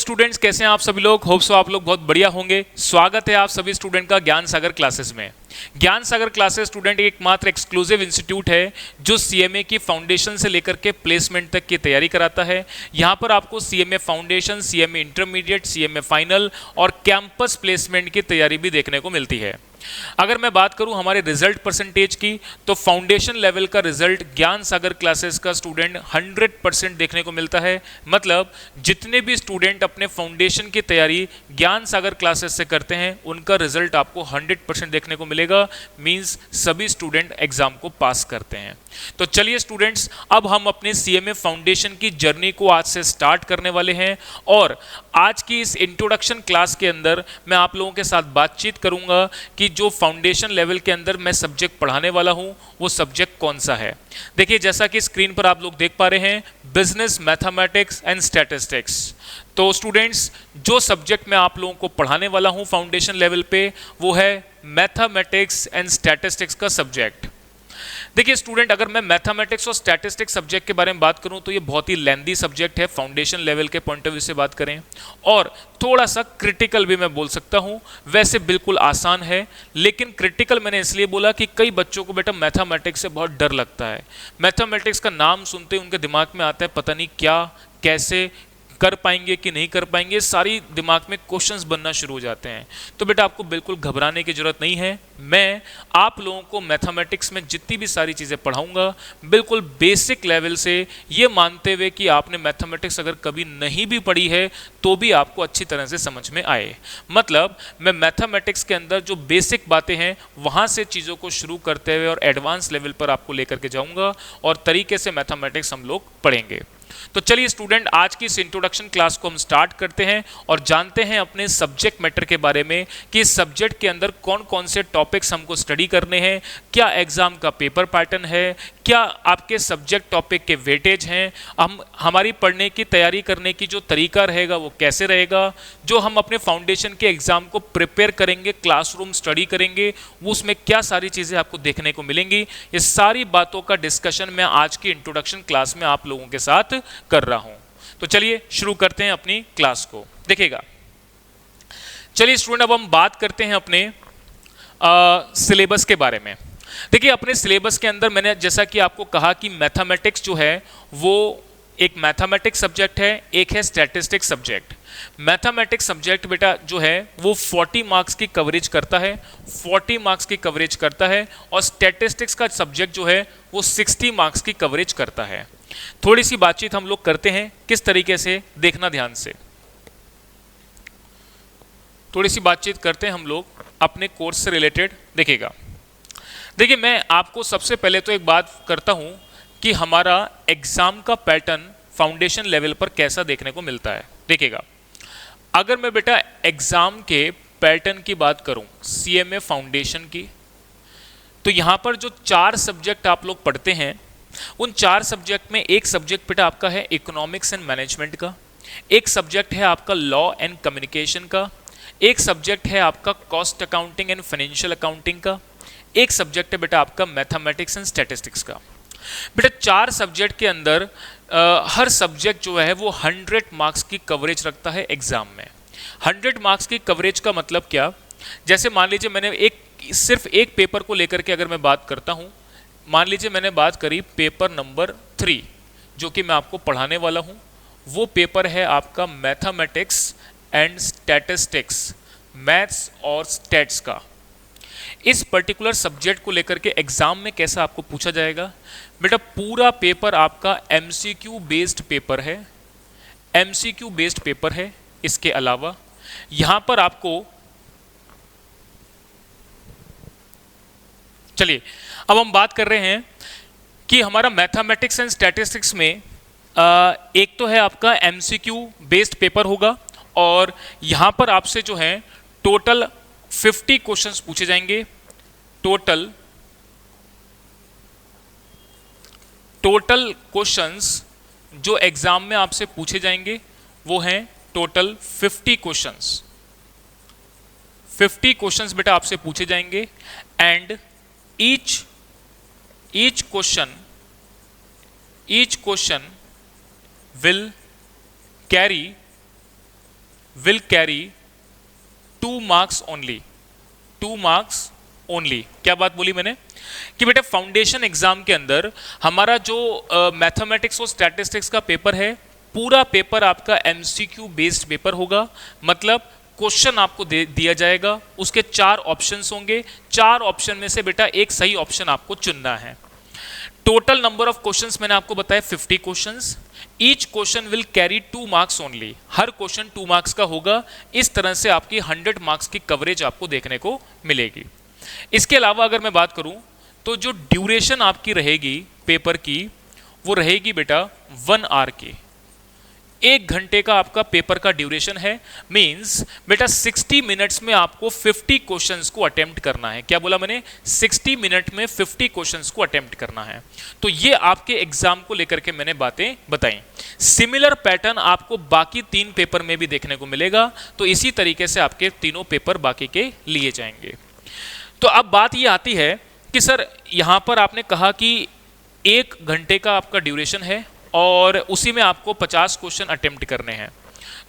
Students, कैसे हैं आप सभी लोग। होप सो आप लोग बहुत बढ़िया होंगे। स्वागत है आप सभी स्टूडेंट का ज्ञान सागर क्लासेस में। ज्ञान सागर क्लासेस स्टूडेंट एकमात्र एक्सक्लूसिव इंस्टीट्यूट है जो सीएमए की फाउंडेशन से लेकर के प्लेसमेंट तक की तैयारी कराता है। यहाँ पर आपको CMA foundation, CMA intermediate, CMA final और कैंपस प्लेसमेंट की तैयारी भी देखने को मिलती है। अगर मैं बात करूं हमारे रिजल्ट परसेंटेज की, तो फाउंडेशन लेवल का रिजल्ट ज्ञान सागर क्लासेस का स्टूडेंट 100% देखने को मिलता है। मतलब जितने भी स्टूडेंट अपने फाउंडेशन की तैयारी ज्ञान सागर क्लासेस से करते हैं उनका रिजल्ट आपको 100% देखने को मिलेगा। मींस सभी स्टूडेंट एग्जाम को पास करते हैं। तो चलिए स्टूडेंट्स, अब हम अपने सीएमए फाउंडेशन की जर्नी को आज से स्टार्ट करने वाले हैं और आज की इस इंट्रोडक्शन क्लास के अंदर मैं आप लोगों के साथ बातचीत करूंगा कि जो फाउंडेशन लेवल के अंदर मैं सब्जेक्ट पढ़ाने वाला हूं वो सब्जेक्ट कौन सा है। देखिए, जैसा कि स्क्रीन पर आप लोग देख पा रहे हैं, बिजनेस, मैथमेटिक्स एंड स्टैटिस्टिक्स। तो स्टूडेंट्स, जो सब्जेक्ट मैं आप लोगों को पढ़ाने वाला हूं फाउंडेशन लेवल पे वो है मैथमेटिक्स एंड स्टैटिस्टिक्स का सब्जेक्ट। देखिए स्टूडेंट, अगर मैं मैथमेटिक्स और स्टैटिस्टिक्स सब्जेक्ट के बारे में बात करूं तो ये बहुत ही लेंदी सब्जेक्ट है फाउंडेशन लेवल के पॉइंट ऑफ व्यू से बात करें, और थोड़ा सा क्रिटिकल भी मैं बोल सकता हूं। वैसे बिल्कुल आसान है, लेकिन क्रिटिकल मैंने इसलिए बोला कि कई बच्चों को बेटा मैथमेटिक्स से बहुत डर लगता है। मैथमेटिक्स का नाम सुनते उनके दिमाग में आता है पता नहीं क्या, कैसे कर पाएंगे कि नहीं कर पाएंगे, सारी दिमाग में क्वेश्चंस बनना शुरू हो जाते हैं। तो बेटा आपको बिल्कुल घबराने की जरूरत नहीं है। मैं आप लोगों को मैथमेटिक्स में जितनी भी सारी चीज़ें पढ़ाऊंगा बिल्कुल बेसिक लेवल से, ये मानते हुए कि आपने मैथमेटिक्स अगर कभी नहीं भी पढ़ी है तो भी आपको अच्छी तरह से समझ में आए। मतलब मैं मैथमेटिक्स के अंदर जो बेसिक बातें हैं वहाँ से चीज़ों को शुरू करते हुए और एडवांस लेवल पर आपको लेकर के जाऊँगा और तरीके से मैथमेटिक्स हम लोग पढ़ेंगे। तो चलिए स्टूडेंट, आज की इस इंट्रोडक्शन क्लास को हम स्टार्ट करते हैं और जानते हैं अपने सब्जेक्ट मैटर के बारे में कि इस सब्जेक्ट के अंदर कौन कौन से टॉपिक्स हमको स्टडी करने हैं, क्या एग्जाम का पेपर पैटर्न है, क्या आपके सब्जेक्ट टॉपिक के वेटेज हैं, हमारी पढ़ने की तैयारी करने की जो तरीका रहेगा वो कैसे रहेगा, जो हम अपने फाउंडेशन के एग्जाम को प्रिपेयर करेंगे, क्लासरूम स्टडी करेंगे, वो उसमें क्या सारी चीज़ें आपको देखने को मिलेंगी। ये सारी बातों का डिस्कशन मैं आज की इंट्रोडक्शन क्लास में आप लोगों के साथ कर रहा हूं। तो चलिए शुरू करते हैं अपनी क्लास को। देखिएगा, चलिए स्टूडेंट, अब हम बात करते हैं अपने सिलेबस के बारे में। देखिए, अपने सिलेबस के अंदर मैंने जैसा कि आपको कहा कि मैथमेटिक्स जो है वो एक मैथमेटिक्स सब्जेक्ट है, एक है स्टैटिस्टिक्स सब्जेक्ट। मैथमेटिक्स सब्जेक्ट बेटा जो है वो 40 मार्क्स की कवरेज करता है, 40 मार्क्स की कवरेज करता है, और स्टैटिस्टिक्स का सब्जेक्ट जो है वो 60 मार्क्स की कवरेज करता है। थोड़ी सी बातचीत हम लोग करते हैं किस तरीके से, देखना ध्यान से। थोड़ी सी बातचीत करते हैं हम लोग अपने कोर्स से रिलेटेड। देखिएगा, देखिए मैं आपको सबसे पहले तो एक बात करता हूं कि हमारा एग्जाम का पैटर्न फाउंडेशन लेवल पर कैसा देखने को मिलता है। देखिएगा, अगर मैं बेटा एग्जाम के पैटर्न की बात करूं सीएमए फाउंडेशन की, तो यहां पर जो 4 सब्जेक्ट आप लोग पढ़ते हैं उन 4 सब्जेक्ट में एक सब्जेक्ट बेटा आपका है इकोनॉमिक्स एंड मैनेजमेंट का, एक सब्जेक्ट है आपका लॉ एंड कम्युनिकेशन का, एक सब्जेक्ट है आपका cost accounting and financial accounting का, एक सब्जेक्ट है बेटा आपका मैथमेटिक्स एंड स्टैटिस्टिक्स का। बेटा 4 सब्जेक्ट के अंदर हर सब्जेक्ट जो है वो 100 मार्क्स की कवरेज रखता है एग्जाम में। 100 मार्क्स की कवरेज का मतलब क्या, जैसे मान लीजिए मैंने सिर्फ एक पेपर को लेकर के अगर मैं बात करता हूं, मान लीजिए मैंने बात करी पेपर नंबर 3 जो कि मैं आपको पढ़ाने वाला हूं, वो पेपर है आपका मैथमेटिक्स एंड स्टैटिस्टिक्स, मैथ्स और स्टैट्स का। इस पर्टिकुलर सब्जेक्ट को लेकर के एग्जाम में कैसा आपको पूछा जाएगा बेटा, पूरा पेपर आपका एमसीक्यू बेस्ड पेपर है, एमसीक्यू बेस्ड पेपर है। इसके अलावा यहां पर आपको, चलिए अब हम बात कर रहे हैं कि हमारा मैथमेटिक्स एंड स्टैटिस्टिक्स में एक तो है आपका एमसीक्यू बेस्ड पेपर होगा, और यहां पर आपसे जो है टोटल 50 क्वेश्चंस पूछे जाएंगे। टोटल क्वेश्चंस जो एग्जाम में आपसे पूछे जाएंगे वो हैं टोटल 50 क्वेश्चंस। 50 क्वेश्चंस बेटा आपसे पूछे जाएंगे, and each question will carry will carry 2 marks only, 2 marks only. क्या बात बोली मैंने कि बेटा फाउंडेशन एग्जाम के अंदर हमारा जो मैथमेटिक्स और स्टैटिस्टिक्स का पेपर है, पूरा पेपर आपका एमसीक्यू बेस्ड पेपर होगा। मतलब क्वेश्चन आपको दिया जाएगा, उसके 4 ऑप्शंस होंगे, 4 ऑप्शन में से बेटा एक सही ऑप्शन आपको चुनना है। टोटल नंबर ऑफ क्वेश्चंस मैंने आपको बताया 50 questions. Each question will carry 2 marks only, her question 2 marks का होगा। इस तरह से आपकी 100 मार्क्स की कवरेज आपको देखने को मिलेगी। इसके अलावा अगर मैं बात करूं तो जो ड्यूरेशन आपकी रहेगी पेपर की, वो रहेगी बेटा 1 आवर की। 1 घंटे का आपका पेपर का ड्यूरेशन है। मींस बेटा 60 मिनट्स में आपको 50 क्वेश्चंस को अटेम्प्ट करना है। क्या बोला मैंने? 60 मिनट में 50 क्वेश्चंस को अटेम्प्ट करना है। तो ये आपके एग्जाम को लेकर के मैंने बातें बताई। सिमिलर पैटर्न आपको बाकी 3 पेपर में भी देखने को मिलेगा। तो इसी तरीके से आपके तीनों पेपर बाकी के लिए जाएंगे। तो अब बात ये आती है कि सर यहां पर आपने कहा कि 1 घंटे का आपका ड्यूरेशन है और उसी में आपको 50 क्वेश्चन अटेम्प्ट करने हैं।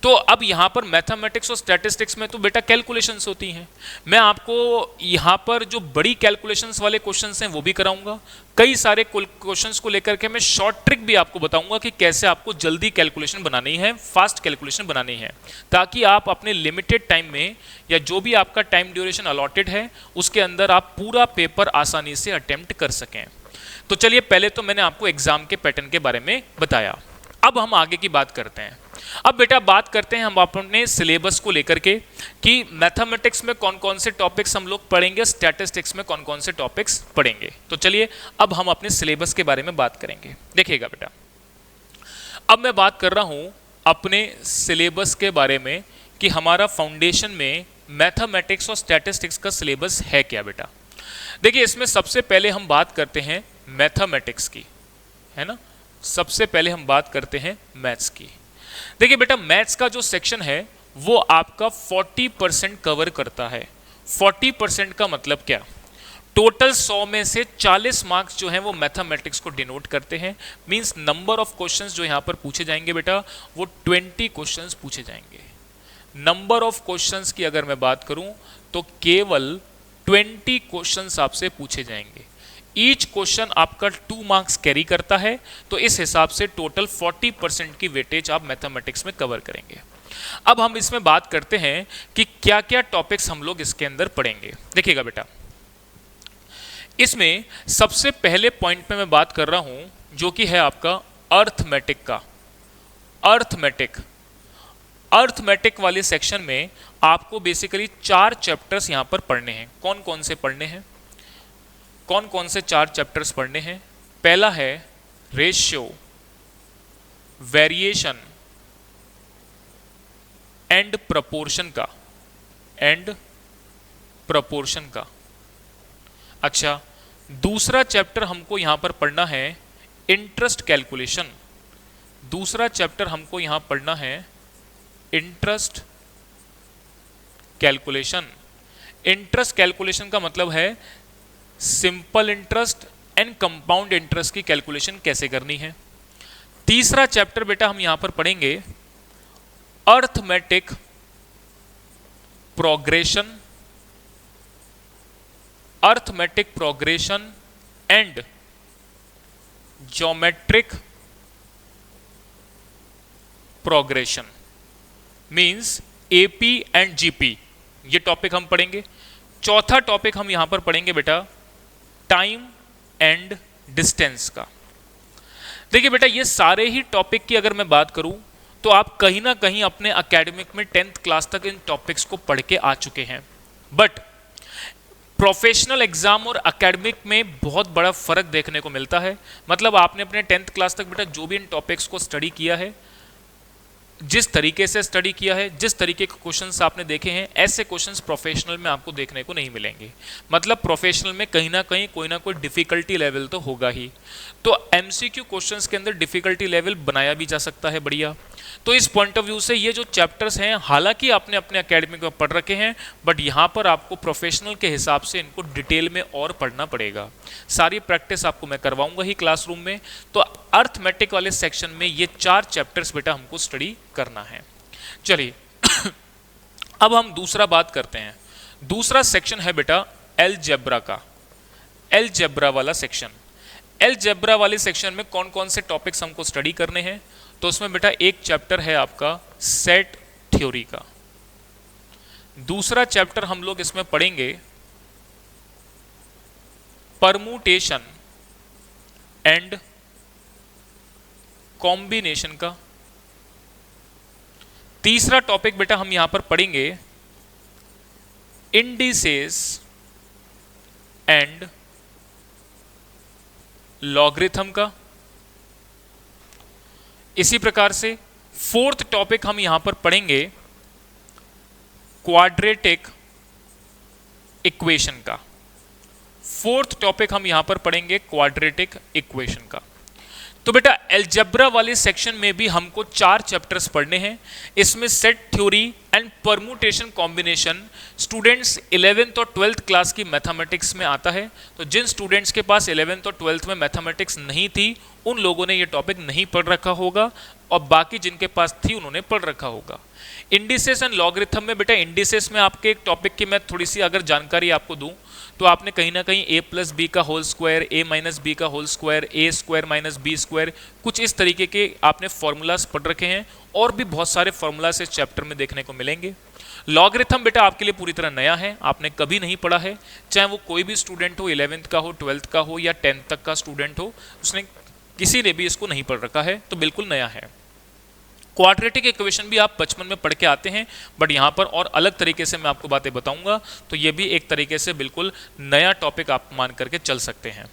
तो अब यहाँ पर मैथमेटिक्स और स्टैटिस्टिक्स में तो बेटा कैलकुलेशंस होती हैं। मैं आपको यहाँ पर जो बड़ी कैलकुलेशंस वाले क्वेश्चंस हैं वो भी कराऊंगा। कई सारे क्वेश्चंस को लेकर के मैं शॉर्ट ट्रिक भी आपको बताऊंगा कि कैसे आपको जल्दी कैलकुलेशन बनानी है, फास्ट कैलकुलेशन बनानी है, ताकि आप अपने लिमिटेड टाइम में या जो भी आपका टाइम ड्यूरेशन अलॉटेड है उसके अंदर आप पूरा पेपर आसानी से अटेम्प्ट कर सकें। तो चलिए, पहले तो मैंने आपको एग्जाम के पैटर्न के बारे में बताया। अब हम आगे की बात करते हैं। अब बेटा बात करते हैं हम अपने सिलेबस को लेकर के कि मैथमेटिक्स में कौन कौन से टॉपिक्स हम लोग पढ़ेंगे, स्टैटिस्टिक्स में कौन कौन से टॉपिक्स पढ़ेंगे। तो चलिए अब हम अपने सिलेबस के बारे में बात करेंगे। देखिएगा बेटा, अब मैं बात कर रहा हूं अपने सिलेबस के बारे में कि हमारा फाउंडेशन में मैथमेटिक्स और स्टैटिस्टिक्स का सिलेबस है क्या बेटा। देखिए, इसमें सबसे पहले हम बात करते हैं मैथमेटिक्स की, है ना। सबसे पहले हम बात करते हैं मैथ्स की। देखिए बेटा, मैथ्स का जो सेक्शन है वो आपका 40% कवर करता है। 40% का मतलब क्या? टोटल 100 में से 40 मार्क्स जो हैं वो मैथमेटिक्स को डिनोट करते हैं। मींस नंबर ऑफ क्वेश्चंस जो यहां पर पूछे जाएंगे बेटा वो 20 क्वेश्चंस पूछे जाएंगे। नंबर ऑफ क्वेश्चंस की अगर मैं बात करूं तो केवल 20 क्वेश्चंस आपसे पूछे जाएंगे। ईच क्वेश्चन आपका 2 मार्क्स कैरी करता है। तो इस हिसाब से टोटल 40% की वेटेज आप मैथमेटिक्स में कवर करेंगे। अब हम इसमें बात करते हैं कि क्या क्या टॉपिक्स हम लोग इसके अंदर पढ़ेंगे। देखिएगा बेटा, इसमें सबसे पहले पॉइंट पे मैं बात कर रहा हूं जो कि है आपका अर्थमेटिक का। अर्थमेटिक वाले सेक्शन में आपको बेसिकली 4 चैप्टर्स यहां पर पढ़ने हैं। कौन कौन से पढ़ने हैं? कौन कौन से 4 चैप्टर्स पढ़ने हैं? पहला है रेशियो, वेरिएशन एंड प्रपोर्शन का। अच्छा, दूसरा चैप्टर हमको यहां पर पढ़ना है इंटरेस्ट कैलकुलेशन। दूसरा चैप्टर हमको यहां पढ़ना है इंटरेस्ट कैलकुलेशन। इंटरेस्ट कैलकुलेशन का मतलब है simple interest and compound interest की कैलकुलेशन कैसे करनी है। तीसरा चैप्टर बेटा हम यहां पर पढ़ेंगे arithmetic progression and geometric progression. Means AP and GP, ये टॉपिक हम पढ़ेंगे। चौथा टॉपिक हम यहां पर पढ़ेंगे बेटा टाइम एंड डिस्टेंस का। देखिए बेटा, ये सारे ही टॉपिक की अगर मैं बात करूं तो आप कहीं ना कहीं अपने एकेडमिक में 10th क्लास तक इन टॉपिक्स को पढ़ के आ चुके हैं। बट प्रोफेशनल एग्जाम और एकेडमिक में बहुत बड़ा फर्क देखने को मिलता है। मतलब आपने अपने 10th क्लास तक बेटा जो भी इन टॉपिक्स को स्टडी किया है, जिस तरीके से स्टडी किया है, जिस तरीके के क्वेश्चंस आपने देखे हैं, ऐसे क्वेश्चंस प्रोफेशनल में आपको देखने को नहीं मिलेंगे। मतलब प्रोफेशनल में कहीं ना कहीं कोई ना कोई डिफिकल्टी लेवल तो होगा ही। तो एमसीक्यू क्वेश्चंस के अंदर डिफिकल्टी लेवल बनाया भी जा सकता है बढ़िया। तो इस पॉइंट ऑफ व्यू से ये जो चैप्टर्स हैं, हालांकि आपने अपने एकेडमिक में पढ़ रखे हैं, बट यहाँ पर आपको प्रोफेशनल के हिसाब से इनको डिटेल में और पढ़ना पड़ेगा। सारी प्रैक्टिस आपको मैं करवाऊंगा ही क्लासरूम में। तो अर्थमेटिक वाले सेक्शन में ये 4 चैप्टर्स बेटा हमको स्टडी करना है। चलिए अब हम दूसरा बात करते हैं। दूसरा सेक्शन है बेटा अलजेब्रा का, अलजेब्रा वाला सेक्शन। अलजेब्रा वाले सेक्शन में कौन कौन से टॉपिक्स हमको स्टडी करने हैं? तो उसमें बेटा एक चैप्टर है आपका सेट थ्योरी का, दूसरा चैप्टर हम लोग इसमें पढ़ेंगे परमुटेशन एंड कॉम्बिनेशन का, तीसरा टॉपिक बेटा हम यहां पर पढ़ेंगे इंडिसेस एंड लॉगरिथम का। इसी प्रकार से फोर्थ टॉपिक हम यहां पर पढ़ेंगे क्वाड्रेटिक इक्वेशन का। फोर्थ टॉपिक हम यहां पर पढ़ेंगे क्वाड्रेटिक इक्वेशन का। तो बेटा अलजेब्रा वाले सेक्शन में भी हमको 4 चैप्टर्स पढ़ने हैं। इसमें set theory and permutation combination students 11th और 12th क्लास की मैथमेटिक्स में आता है। तो जिन स्टूडेंट्स के पास 11th और 12th में मैथमेटिक्स नहीं थी उन लोगों ने ये टॉपिक नहीं पढ़ रखा होगा, और बाकी जिनके पास थी उन्होंने पढ़ रखा होगा। इंडिसेस एंड लॉगरिथम में बेटा इंडिसेस में आपके एक टॉपिक की मैं थोड़ी सी अगर जानकारी आपको दूं तो आपने कहीं ना कहीं a प्लस बी का whole square, a minus B का whole square, a square minus B square, कुछ इस तरीके के आपने फॉर्मूलाज पढ़ रखे हैं, और भी बहुत सारे फॉर्मूलाज इस चैप्टर में देखने को मिलेंगे। लॉगरिथम बेटा आपके लिए पूरी तरह नया है, आपने कभी नहीं पढ़ा है, चाहे वो कोई भी स्टूडेंट हो, 11th का हो, 12th का हो या 10th तक का स्टूडेंट हो, उसने किसी ने भी इसको नहीं पढ़ रखा है, तो बिल्कुल नया है। क्वाड्रेटिक इक्वेशन भी आप बचपन में पढ़ के आते हैं, बट यहाँ पर और अलग तरीके से मैं आपको बातें बताऊंगा, तो ये भी एक तरीके से बिल्कुल नया टॉपिक आप मान करके चल सकते हैं।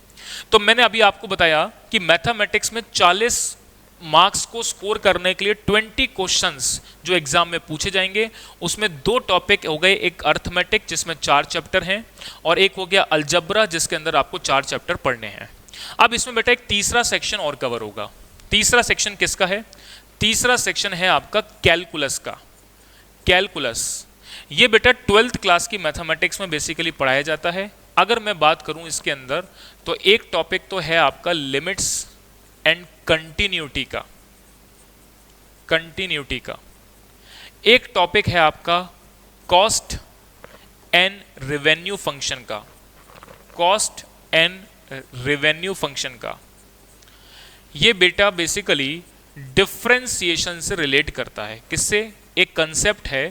तो मैंने अभी आपको बताया कि मैथमेटिक्स में 40 मार्क्स को स्कोर करने के लिए 20 क्वेश्चंस जो एग्जाम में पूछे जाएंगे, उसमें 2 टॉपिक हो गए, एक अर्थमेटिक जिसमें 4 चैप्टर हैं, और एक हो गया अलजेब्रा जिसके अंदर आपको 4 चैप्टर पढ़ने हैं। अब इसमें बेटा एक तीसरा सेक्शन और कवर होगा। तीसरा सेक्शन किसका है? तीसरा सेक्शन है आपका कैलकुलस का। कैलकुलस ये बेटा 12th क्लास की मैथमेटिक्स में बेसिकली पढ़ाया जाता है। अगर मैं बात करूं इसके अंदर तो एक टॉपिक तो है आपका लिमिट्स एंड कंटिन्यूटी का, कंटिन्यूटी का। एक टॉपिक है आपका कॉस्ट एंड रेवेन्यू फंक्शन का, कॉस्ट एंड रेवेन्यू फंक्शन का। ये बेटा बेसिकली डिफरेंशिएशन से रिलेट करता है। किससे? एक कंसेप्ट है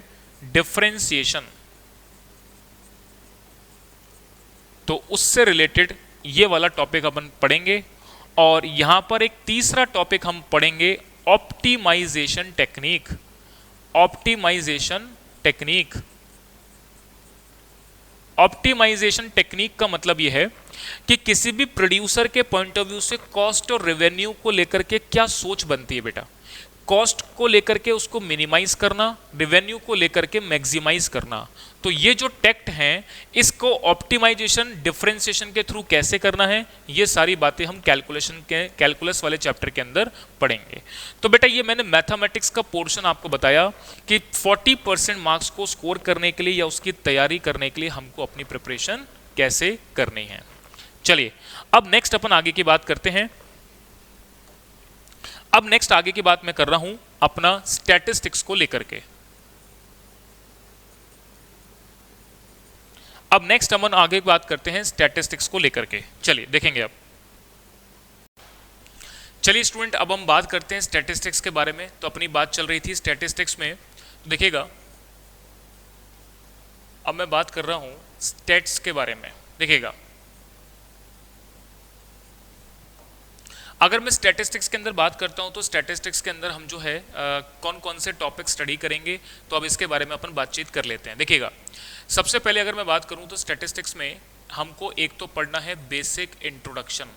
डिफरेंशिएशन, तो उससे रिलेटेड ये वाला टॉपिक अपन पढ़ेंगे। और यहां पर एक तीसरा टॉपिक हम पढ़ेंगे optimisation technique. Optimisation technique, optimisation technique का मतलब यह है कि किसी भी प्रोड्यूसर के पॉइंट ऑफ व्यू से कॉस्ट और रेवेन्यू को लेकर के क्या सोच बनती है बेटा। कॉस्ट को लेकर के उसको मिनिमाइज करना, रेवेन्यू को लेकर के मैक्सिमाइज करना। तो ये जो टेक्ट हैं इसको ऑप्टिमाइजेशन डिफरेंशिएशन के थ्रू कैसे करना है, ये सारी बातें हम कैलकुलेशन के कैलकुलस वाले चैप्टर के अंदर पढ़ेंगे। तो बेटा ये मैंने मैथमेटिक्स का पोर्शन आपको बताया कि 40% मार्क्स को स्कोर करने के लिए या उसकी तैयारी करने के लिए हमको अपनी प्रिपरेशन कैसे करनी है। चलिए अब नेक्स्ट अपन आगे की बात करते हैं। अब नेक्स्ट आगे की बात मैं कर रहा हूं अपना स्टैटिस्टिक्स को लेकर के। अब नेक्स्ट अपन आगे बात करते हैं स्टैटिस्टिक्स को लेकर के। चलिए देखेंगे अब। चलिए स्टूडेंट अब हम बात करते हैं स्टैटिस्टिक्स के बारे में। तो अपनी बात चल रही थी स्टैटिस्टिक्स में, देखिएगा अब मैं बात कर रहा हूं स्टैट्स के बारे में। देखिएगा अगर मैं स्टैटिस्टिक्स के अंदर बात करता हूं तो स्टैटिस्टिक्स के अंदर हम जो है कौन कौन से टॉपिक स्टडी करेंगे, तो अब इसके बारे में अपन बातचीत कर लेते हैं। देखिएगा सबसे पहले अगर मैं बात करूं तो स्टैटिस्टिक्स में हमको एक तो पढ़ना है बेसिक इंट्रोडक्शन।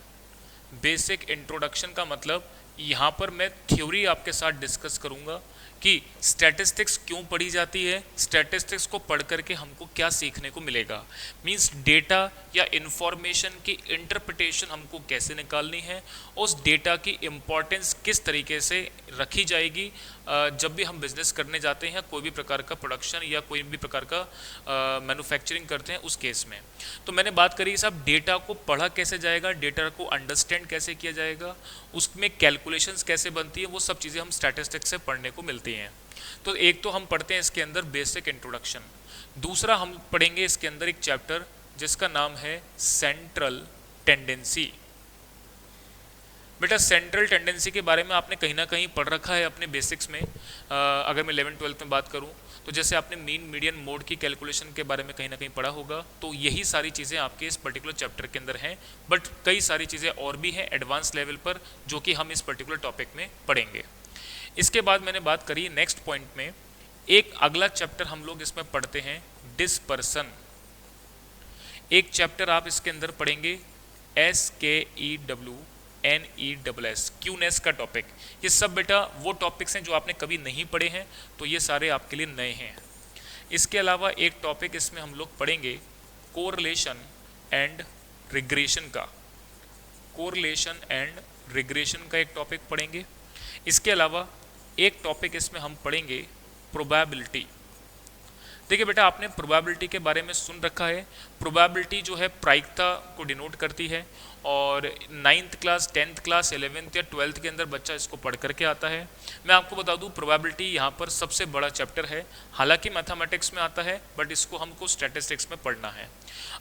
बेसिक इंट्रोडक्शन का मतलब यहाँ पर मैं थ्योरी आपके साथ डिस्कस करूँगा कि स्टैटिस्टिक्स क्यों पढ़ी जाती है, स्टैटिस्टिक्स को पढ़ करके हमको क्या सीखने को मिलेगा, मींस डेटा या इंफॉर्मेशन की इंटरप्रिटेशन हमको कैसे निकालनी है, उस डेटा की इम्पोर्टेंस किस तरीके से रखी जाएगी जब भी हम बिजनेस करने जाते हैं, कोई भी प्रकार का प्रोडक्शन या कोई भी प्रकार का मैन्युफैक्चरिंग करते हैं उस केस में। तो मैंने बात करी साहब डेटा को पढ़ा कैसे जाएगा, डेटा को अंडरस्टैंड कैसे किया जाएगा, उसमें कैलकुलेशंस कैसे बनती है, वो सब चीज़ें हम स्टैटिस्टिक्स से पढ़ने को मिलती हैं। तो एक तो हम पढ़ते हैं इसके अंदर बेसिक इंट्रोडक्शन, दूसरा हम पढ़ेंगे इसके अंदर एक चैप्टर जिसका नाम है सेंट्रल टेंडेंसी। बेटा सेंट्रल टेंडेंसी के बारे में आपने कहीं ना कहीं पढ़ रखा है अपने बेसिक्स में। अगर मैं 11-12 में बात करूं तो जैसे आपने मीन मीडियन मोड की कैलकुलेशन के बारे में कहीं ना कहीं पढ़ा होगा, तो यही सारी चीज़ें आपके इस पर्टिकुलर चैप्टर के अंदर हैं। बट कई सारी चीज़ें और भी हैं एडवांस लेवल पर जो कि हम इस पर्टिकुलर टॉपिक में पढ़ेंगे। इसके बाद मैंने बात करी नेक्स्ट पॉइंट में, एक अगला चैप्टर हम लोग इसमें पढ़ते हैं डिस्पर्सन। एक चैप्टर आप इसके अंदर पढ़ेंगे SKEWNESS, क्यूनेस का टॉपिक। ये सब बेटा वो टॉपिक्स हैं जो आपने कभी नहीं पढ़े हैं, तो ये सारे आपके लिए नए हैं। इसके अलावा एक टॉपिक इसमें हम लोग पढ़ेंगे कोरिलेशन एंड रिग्रेशन का, कोरिलेशन एंड रिग्रेशन का एक टॉपिक पढ़ेंगे। इसके अलावा एक टॉपिक इसमें हम पढ़ेंगे प्रोबेबिलिटी। देखिए बेटा आपने प्रोबेबिलिटी के बारे में सुन रखा है। प्रोबेबिलिटी जो है प्रायिकता को डिनोट करती है और 9th class 10th class 11th या 12th के अंदर बच्चा इसको पढ़ करके आता है। मैं आपको बता दूं प्रोबेबिलिटी यहाँ पर सबसे बड़ा चैप्टर है, हालांकि मैथमेटिक्स में आता है बट इसको हमको स्टैटिस्टिक्स में पढ़ना है।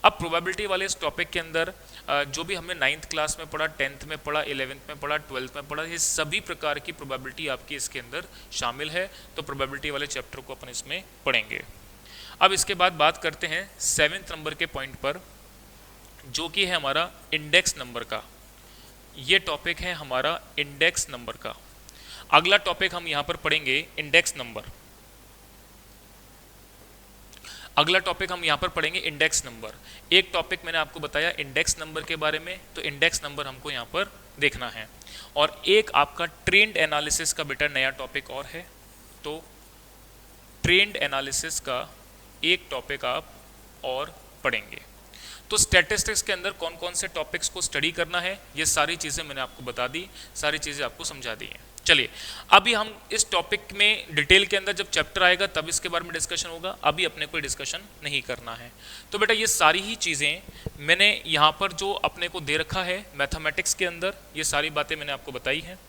अब प्रोबेबिलिटी वाले इस टॉपिक के अंदर जो भी हमने 9th क्लास में पढ़ा, 10th में पढ़ा, 11th में पढ़ा, 12th में पढ़ा, ये सभी प्रकार की प्रोबेबिलिटी आपकी इसके अंदर शामिल है। तो प्रोबेबिलिटी वाले चैप्टर को अपन इसमें पढ़ेंगे। अब इसके बाद बात करते हैं 7th नंबर के पॉइंट पर, जो कि है हमारा इंडेक्स नंबर का। ये टॉपिक है हमारा इंडेक्स नंबर का। अगला टॉपिक हम यहाँ पर पढ़ेंगे इंडेक्स नंबर। अगला टॉपिक हम यहाँ पर पढ़ेंगे इंडेक्स नंबर। एक टॉपिक मैंने आपको बताया इंडेक्स नंबर के बारे में, तो इंडेक्स नंबर हमको यहाँ पर देखना है। और एक आपका ट्रेंड एनालिसिस का बेटा नया टॉपिक और है, तो ट्रेंड एनालिसिस का एक टॉपिक आप और पढ़ेंगे। तो स्टैटिस्टिक्स के अंदर कौन कौन से टॉपिक्स को स्टडी करना है, ये सारी चीज़ें मैंने आपको बता दी, सारी चीज़ें आपको समझा दी हैं। चलिए अभी हम इस टॉपिक में डिटेल के अंदर जब चैप्टर आएगा तब इसके बारे में डिस्कशन होगा, अभी अपने को डिस्कशन नहीं करना है। तो बेटा ये सारी ही चीज़ें मैंने यहाँ पर जो अपने को दे रखा है मैथमेटिक्स के अंदर, ये सारी बातें मैंने आपको बताई हैं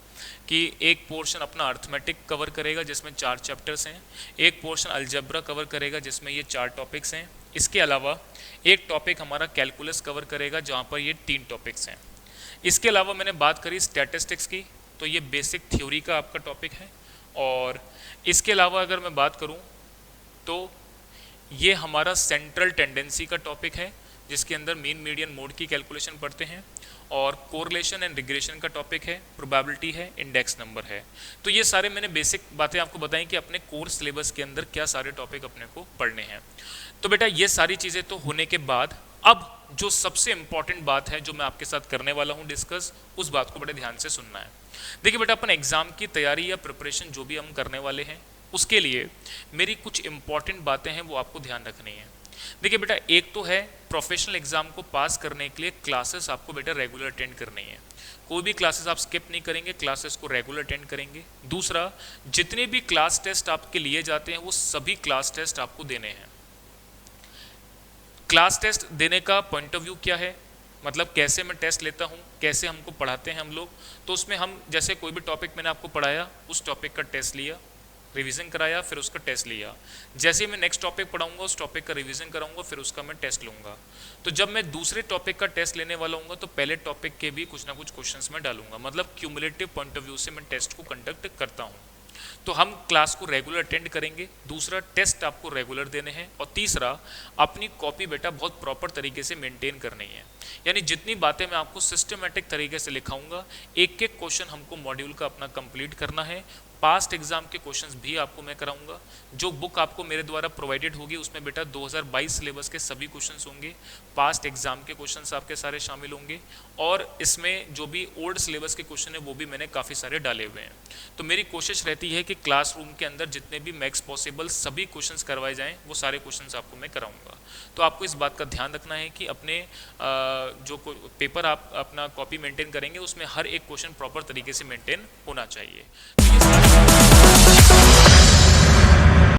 कि एक पोर्शन अपना अर्थमेटिक कवर करेगा जिसमें 4 चैप्टर्स हैं, एक पोर्शन अलजेब्रा कवर करेगा जिसमें ये 4 टॉपिक्स हैं, इसके अलावा एक टॉपिक हमारा कैलकुलस कवर करेगा जहाँ पर ये 3 टॉपिक्स हैं। इसके अलावा मैंने बात करी स्टैटिस्टिक्स की, तो ये बेसिक थ्योरी का आपका टॉपिक है। और इसके अलावा अगर मैं बात करूँ तो ये हमारा सेंट्रल टेंडेंसी का टॉपिक है जिसके अंदर मीन मीडियन मोड की कैलकुलेशन पढ़ते हैं, और कोरिलेशन एंड रिग्रेशन का टॉपिक है, प्रोबेबिलिटी है, इंडेक्स नंबर है। तो ये सारे मैंने बेसिक बातें आपको बताई कि अपने कोर्स सिलेबस के अंदर क्या सारे टॉपिक अपने को पढ़ने हैं। तो बेटा ये सारी चीज़ें तो होने के बाद अब जो सबसे इंपॉर्टेंट बात है जो मैं आपके साथ करने वाला हूँ डिस्कस, उस बात को बड़े ध्यान से सुनना है। देखिए बेटा अपन एग्जाम की तैयारी या प्रिपरेशन जो भी हम करने वाले हैं उसके लिए मेरी कुछ इंपॉर्टेंट बातें हैं वो आपको ध्यान रखनी है। देखिए बेटा एक तो है प्रोफेशनल एग्जाम को पास करने के लिए क्लासेस आपको बेटा रेगुलर अटेंड करनी है। कोई भी क्लासेस आप स्किप नहीं करेंगे, क्लासेस को रेगुलर अटेंड करेंगे। दूसरा, जितने भी क्लास टेस्ट आपके लिए जाते हैं वो सभी क्लास टेस्ट आपको देने हैं। क्लास टेस्ट देने का पॉइंट ऑफ व्यू क्या है, मतलब कैसे मैं टेस्ट लेता हूँ, कैसे हमको पढ़ाते हैं हम लोग, तो उसमें हम जैसे कोई भी टॉपिक मैंने आपको पढ़ाया उस टॉपिक का टेस्ट लिया, रिवीजन कराया, फिर उसका टेस्ट लिया। जैसे ही मैं नेक्स्ट टॉपिक पढ़ाऊंगा उस टॉपिक का रिवीजन कराऊंगा, फिर उसका मैं टेस्ट लूंगा। तो जब मैं दूसरे टॉपिक का टेस्ट लेने वाला हूँ तो पहले टॉपिक के भी कुछ ना कुछ क्वेश्चंस मैं डालूंगा, मतलब क्यूमुलेटिव पॉइंट ऑफ व्यू से मैं टेस्ट को कंडक्ट करता हूँ। तो हम क्लास को रेगुलर अटेंड करेंगे, दूसरा टेस्ट आपको रेगुलर देने हैं, और तीसरा अपनी कॉपी बेटा बहुत प्रॉपर तरीके से मेंटेन करनी है। यानी जितनी बातें मैं आपको सिस्टमेटिक तरीके से लिखाऊंगा, एक एक क्वेश्चन हमको मॉड्यूल का अपना कंप्लीट करना है। पास्ट एग्जाम के क्वेश्चंस भी आपको मैं कराऊंगा। जो बुक आपको मेरे द्वारा प्रोवाइडेड होगी उसमें बेटा 2022 सिलेबस के सभी क्वेश्चंस होंगे, पास्ट एग्जाम के क्वेश्चंस आपके सारे शामिल होंगे, और इसमें जो भी ओल्ड सिलेबस के क्वेश्चन है वो भी मैंने काफ़ी सारे डाले हुए हैं। तो मेरी कोशिश रहती है कि क्लासरूम के अंदर जितने भी मैक्स पॉसिबल सभी क्वेश्चंस करवाए जाएँ, वो सारे क्वेश्चंस आपको मैं कराऊंगा। तो आपको इस बात का ध्यान रखना है कि अपने जो पेपर आप अपना कॉपी मेंटेन करेंगे उसमें हर एक क्वेश्चन प्रॉपर तरीके से मेंटेन होना चाहिए।